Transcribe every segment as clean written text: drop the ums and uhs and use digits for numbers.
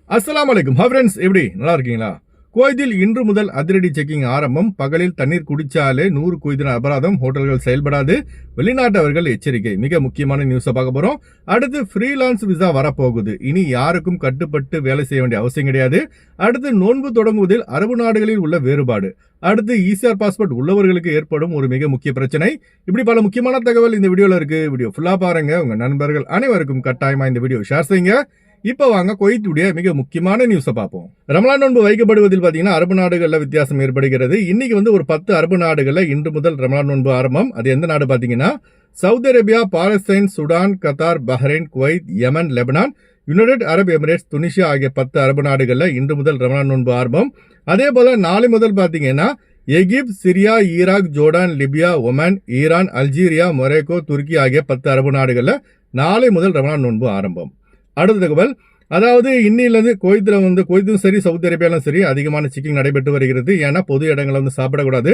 அஸ்ஸலாமு அலைக்கும். ஃப்ரெண்ட்ஸ், எப்படி நல்லா இருக்கீங்களா? குவைத்தில் இன்று முதல் அதிரடி செக்கிங் ஆரம்பம். பகலில் தண்ணீர் குடிச்சாலே 100 குவைத் தினார் அபராதம். ஹோட்டல்கள் செயல்படாது. வெளிநாட்டவர்கள் எச்சரிக்கை. மிக முக்கியமான நியூஸை பார்க்க போறோம். அடுத்து ஃப்ரீலான்ஸ் விசா வரப்போகுது. இனி யாருக்கும் கட்டுப்பட்டு வேலை செய்ய வேண்டிய அவசியம் கிடையாது. அடுத்து நோன்பு தொடங்குவதில் அரபு நாடுகளில் உள்ள வேறுபாடு. அடுத்து ஈசிஆர் பாஸ்போர்ட் உள்ளவர்களுக்கு ஏற்படும் ஒரு மிக முக்கிய பிரச்சனை. இப்படி பல முக்கியமான தகவல் இந்த வீடியோல இருக்கு. வீடியோ ஃபுல்லா பாருங்க. உங்க நண்பர்கள் அனைவருக்கும் கட்டாயமா இந்த வீடியோ ஷேர் செய்யுங்க. இப்ப வாங்க குவைத்துடைய மிக முக்கியமான நியூஸை பார்ப்போம். ரமலான் நோன்பு வைக்கப்படுவதில் பாத்தீங்கன்னா அரபு நாடுகள்ல வித்தியாசம் ஏற்படுகிறது. இன்னைக்கு ஒரு 10 அரபு நாடுகள்ல இன்று முதல் ரமலான் நோன்பு ஆரம்பம். அது எந்த நாடு பாத்தீங்கன்னா Saudi Arabia, Palestine, Sudan, Qatar, Bahrain, Kuwait, Yemen, Lebanon, United Arab Emirates, Tunisia ஆகிய 10 அரபு நாடுகள்ல இன்று முதல் ரமலான் நோன்பு ஆரம்பம். அதே போல நாளை முதல் பாத்தீங்கன்னா Egypt, Syria, Iraq, Jordan, Libya, Oman, Iran, Algeria, Morocco, Turkey ஆகிய 10 அரபு நாடுகள்ல நாளை முதல் ரமலான் நோன்பு ஆரம்பம். அடுத்த தகவல், அதாவது இன்னிலிருந்து குவைத்தும் சரி சவுதி அரேபியாலும் சரி அதிகமான செக்கிங் நடைபெற்று வருகிறது. ஏன்னா பொது இடங்களை சாப்பிடக்கூடாது.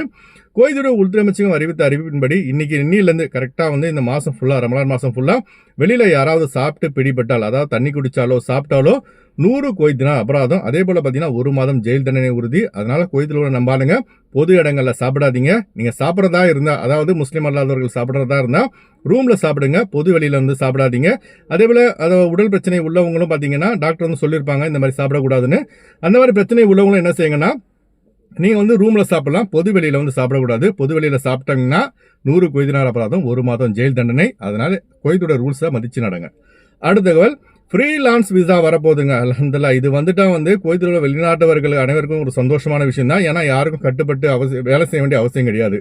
குவைத்துடைய உள்துறை அமைச்சகம் அறிவித்த அறிவிப்பின்படி இன்னிலிருந்து கரெக்டா இந்த மாசம் ஃபுல்லா, ரமலான் மாசம் ஃபுல்லா வெளியில யாராவது சாப்பிட்டு பிடிபட்டால், அதாவது தண்ணி குடிச்சாலோ சாப்பிட்டாலோ 100 குவைத் தினார் அபராதம். அதே போல பாத்தீங்கன்னா 1 மாதம் ஜெயில் தண்டனை உறுதி. அதனால குவைத்தில் உள்ள நம்பாளுங்க பொது இடங்கள்ல சாப்பிடாதீங்க. நீங்க சாப்பிடறதா இருந்தா, அதாவது முஸ்லீம் அல்லாதவர்கள் சாப்பிடறதா இருந்தா ரூம்ல சாப்பிடுங்க. பொது வெளியில சாப்பிடாதீங்க. அதே போல உடல் பிரச்சனை உள்ளவங்களும் பாத்தீங்கன்னா டாக்டர் சொல்லியிருப்பாங்க இந்த மாதிரி சாப்பிடக்கூடாதுன்னு. அந்த மாதிரி பிரச்சனை உள்ளவங்களும் என்ன செய்யுங்கன்னா, நீங்க ரூம்ல சாப்பிடலாம், பொது வெளியில சாப்பிடக்கூடாது. பொது வெளியில சாப்பிட்டீங்கன்னா 100 குவைத் தினார் அபராதம், 1 மாதம் ஜெயில் தண்டனை. அதனால குவைத்தோட ரூல்ஸை மதிச்சு நடங்க. அடுத்த தகவல், ஃப்ரீலான்ஸ் விசா வரப்போகுதுங்க. அல்ஹம்துலில்லாஹ். இது வந்துட்டா குவைத்தில் உள்ள வெளிநாட்டவர்கள் அனைவருக்கும் ஒரு சந்தோஷமான விஷயம் தான். ஏன்னா யாருக்கும் கட்டுப்பட்டு வேலை செய்ய வேண்டிய அவசியம் கிடையாது.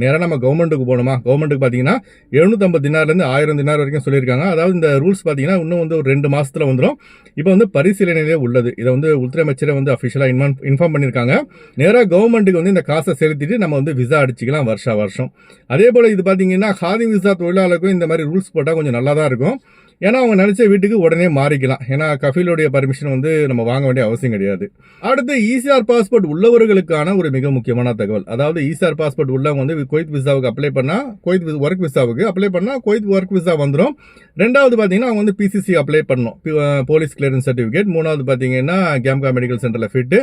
நேராக நம்ம கவர்மெண்ட்டுக்கு போகணுமா? கவர்மெண்ட்டுக்கு பார்த்தீங்கன்னா 750 தினார்லேருந்து 1000 தினார் வரைக்கும் சொல்லியிருக்காங்க. அதாவது இந்த ரூல்ஸ் பார்த்தீங்கன்னா இன்னும் ஒரு 2 மாசத்துல வந்துடும். இப்போ பரிசீலனையிலே உள்ளது. இதை உள்துறை அமைச்சரை அஃபிஷியலாக இன்ஃபார்ம் பண்ணியிருக்காங்க. நேராக கவர்மெண்ட்டுக்கு இந்த காசை செலுத்திட்டு நம்ம விசா அடிச்சுக்கலாம் வருஷம். அதே போல இது பார்த்தீங்கன்னா ஹாதி விசா தொழிலாளருக்கும் இந்த மாதிரி ரூல்ஸ் போட்டால் கொஞ்சம் நல்லா தான் இருக்கும். ஏன்னா அவங்க நினைச்ச வீட்டுக்கு உடனே மாறிக்கலாம். ஏன்னா கஃபீலுடைய பர்மிஷன் நம்ம வாங்க வேண்டிய அவசியம் கிடையாது. அடுத்து ஈசிஆர் பாஸ்போர்ட் உள்ளவர்களுக்கான ஒரு மிக முக்கியமான தகவல். அதாவது ஈசிஆர் பாஸ்போர்ட் உள்ளவங்க குவைத் விசாவுக்கு அப்ளை பண்ணா, குவைத் ஒர்க் விசாவுக்கு அப்ளை பண்ணா குவைத் ஒர்க் விசா வந்துடும். ரெண்டாவது பாத்தீங்கன்னா அவங்க பிசிசி அப்ளை பண்ணணும், போலீஸ் கிளியரன்ஸ் சர்டிபிகேட். மூணாவது பாத்தீங்கன்னா கேம்கா மெடிக்கல் சென்டர்ல ஃபிட்.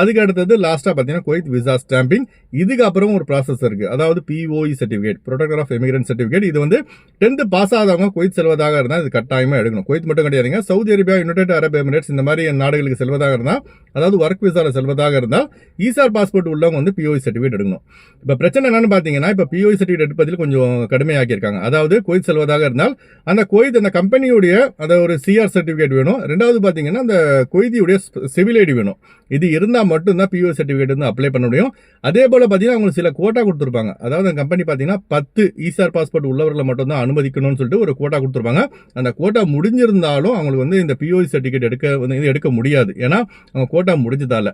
அதுக்கு அடுத்தது லாஸ்டா பாத்தீங்கன்னா குவைத் விசா ஸ்டாம்பிங். இதுக்கு அப்புறம் ஒரு ப்ராசஸ் இருக்கு. அதாவது POE certificate, protector of immigrant certificate. இது 10th பாஸ் ஆதவங்க குவைத் செல்வதாக இருந்தா இது கட்டாயமா எடுக்கணும். குவைத் மட்டும் கிடையாதுங்க. Saudi Arabia, United Arab Emirates இந்த மாதிரி நாடுகளுக்கு செல்வதாக இருந்தால், அதாவது ஒர்க் விசால செல்வதாக இருந்தால் ஈசார் பாஸ்போர்ட் உள்ளவங்க பிஓஇ சர்டிபிகேட் எடுக்கணும். இப்ப பிரச்சனை என்னன்னு பாத்தீங்கன்னா, இப்ப பிஓஇ சர்டிபிகேட் எடுப்பதில் கொஞ்சம் கடுமையாக்கி இருக்காங்க. அதாவது குவைத் செல்வதாக இருந்தால் அந்த குவைத் அந்த கம்பெனியுடைய ஒரு சிஆர் சர்டிபிகேட் வேணும். ரெண்டாவது பாத்தீங்கன்னா அந்த குவைத்தியுடைய சிவில் ஐடி வேணும். இது இருந்தா மட்டும்தான் பிஓஇ சர்டிபிகேட் அப்ளை பண்ண முடியும். அதே போல பாத்தீங்கன்னா அவங்களுக்கு சில கோட்டா கொடுத்துருப்பாங்க. அதாவது அந்த கம்பெனி பாத்தீங்கன்னா 10 ஈசார் பாஸ்போர்ட் உள்ளவர்களை மட்டும் தான் அனுமதிக்கணும்னு சொல்லிட்டு ஒரு கோட்டா கொடுத்துருப்பாங்க. அந்த கோட்டா முடிஞ்சிருந்தாலும் அவங்களுக்கு இந்த பிஓஇ சர்டிபிகேட் எடுக்க முடியாது. ஏன்னா அவங்க கோட்டா முடிஞ்சதால.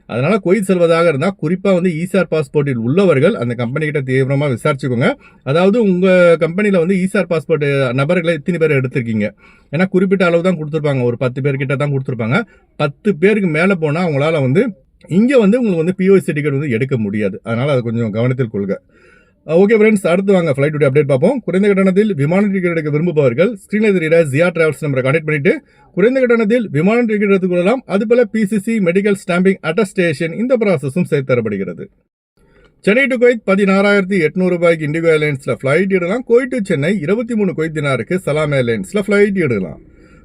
அதனால குவைத் செல்வதாக இருந்தா குறிப்பா ஈசார் பாஸ்போர்ட்டில் உள்ளவர்கள் அந்த கம்பெனி கிட்ட தீவிரமா விசாரிச்சுக்கோங்க. அதாவது உங்க கம்பெனில ஈசார் பாஸ்போர்ட் நபர்களை எத்தனை பேர் எடுத்திருக்கீங்க? ஏன்னா குறிப்பிட்ட அளவு தான் கொடுத்துருப்பாங்க. ஒரு 10 பேர் கிட்ட தான் கொடுத்துருப்பாங்க. 10 பேருக்கு மேல போனா அவங்களால இங்க உங்களுக்கு பிஓஇ சர்டிபிகேட் எடுக்க முடியாது. அதனால அதை கொஞ்சம் கவனத்தில் கொள்க. ஓகே ஃப்ரெண்ட்ஸ், அடுத்து வாங்க ஃபிளைட் அப்டேட் பார்ப்போம். குறைந்த கட்டணத்தில் விமான டிக்கெட் எடுக்க விரும்புபவர்கள் ஸ்கிரீனில் தெரிகிற ஜியா டிராவல்ஸ் நம்பரை கான்டெக்ட் பண்ணிட்டு குறைந்த கட்டணத்தில் விமான டிக்கெட் எடுத்துக்கொள்ளலாம். அதுபோல பிசிசி, மெடிக்கல் ஸ்டாம்பிங், அட்டஸ்டேஷன் இந்த ப்ராசஸும் சேர்த்து தரப்படுகிறது. சென்னை டு குவைத் 16,800 ரூபாய்க்கு இண்டிகோ ஏர்லைன்ஸ்ல ஃபிளைட் எடுக்கலாம். குவைத் டு சென்னை 23 குவைத் தினாருக்கு சலாம் ஏர்லைன்ஸ்ல ஃபிளைட் எடுக்கலாம்.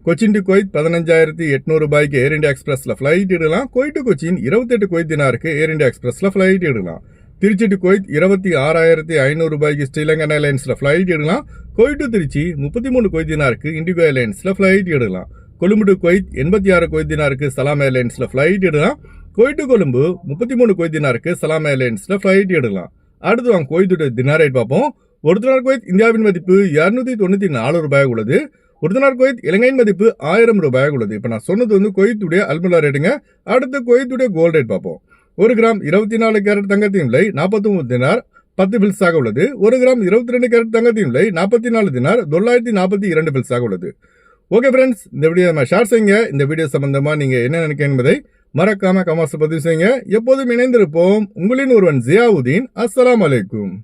கொச்சின் டு குவைத் 15,800 ரூபாய்க்கு ஏர் இந்தியா எக்ஸ்பிரஸ்ல ஃபிளைட் எடுக்கலாம். குவைத் டு கொச்சின் 28 குவைத் தினாருக்கு ஏர் இந்தியா எக்ஸ்பிரஸ்ல ஃபிளைட் எடுக்கலாம். திருச்சி டு குவைத் 26,500 ரூபாய்க்கு ஸ்ரீலங்கன் ஏர்லைன்ஸ்ல ஃபிளைட் எடுக்கலாம். குவைத் டு திருச்சி 33 குவைத் தினாருக்கு இண்டிகோ ஏர்லைன்ஸ்ல ஃபிளைட் எடுக்கலாம். கொழும்பு டு குவைத் 86 குவைத் தினாருக்கு சலாம் ஏர்லைன்ஸ்ல ஃபிளைட் எடுக்கலாம். குவைத் டு கொழும்பு 33 குவைத் தினாருக்கு சலாம் ஏர்லைன்ஸ்ல ஃபிளைட் எடுக்கலாம். அடுத்து வாங்க குவைத்தோட தினார் ரேட் பார்ப்போம். ஒரு தினார் குவைத் இந்தியாவின் மதிப்பு 294 ரூபாய் உள்ளது. ஒரு தினார் குவைத் இலங்கையின் மதிப்பு 1000 ரூபாய் உள்ளது. இப்ப நான் சொன்னது குவைத்துடைய அல்முல்லா ரேட்டுங்க. அடுத்து குவைத்துடைய கோல்ட் ரேட் பார்ப்போம். 1 கிராம் 24 கேரட் தங்கத்தின் விலை 49 தினார் 10 பில்ஸாக உள்ளது. 1 கிராம் 22 கேரட் தங்கத்தின் விலை 44 தினார் 942 பில்ஸாக உள்ளது. ஓகே ஃப்ரெண்ட்ஸ், இந்த வீடியோ நம்ம ஷேர் செய்யுங்க. இந்த வீடியோ சம்பந்தமா நீங்க என்ன நினைக்கிறீங்க என்பதை மறக்காம கமெண்ட்ஸ் பதிவு செய்யுங்க. எப்போதும் இணைந்திருப்போம். உங்களின் ஒருவன் ஜியாவுதீன். அஸ்ஸலாமு அலைக்கும்.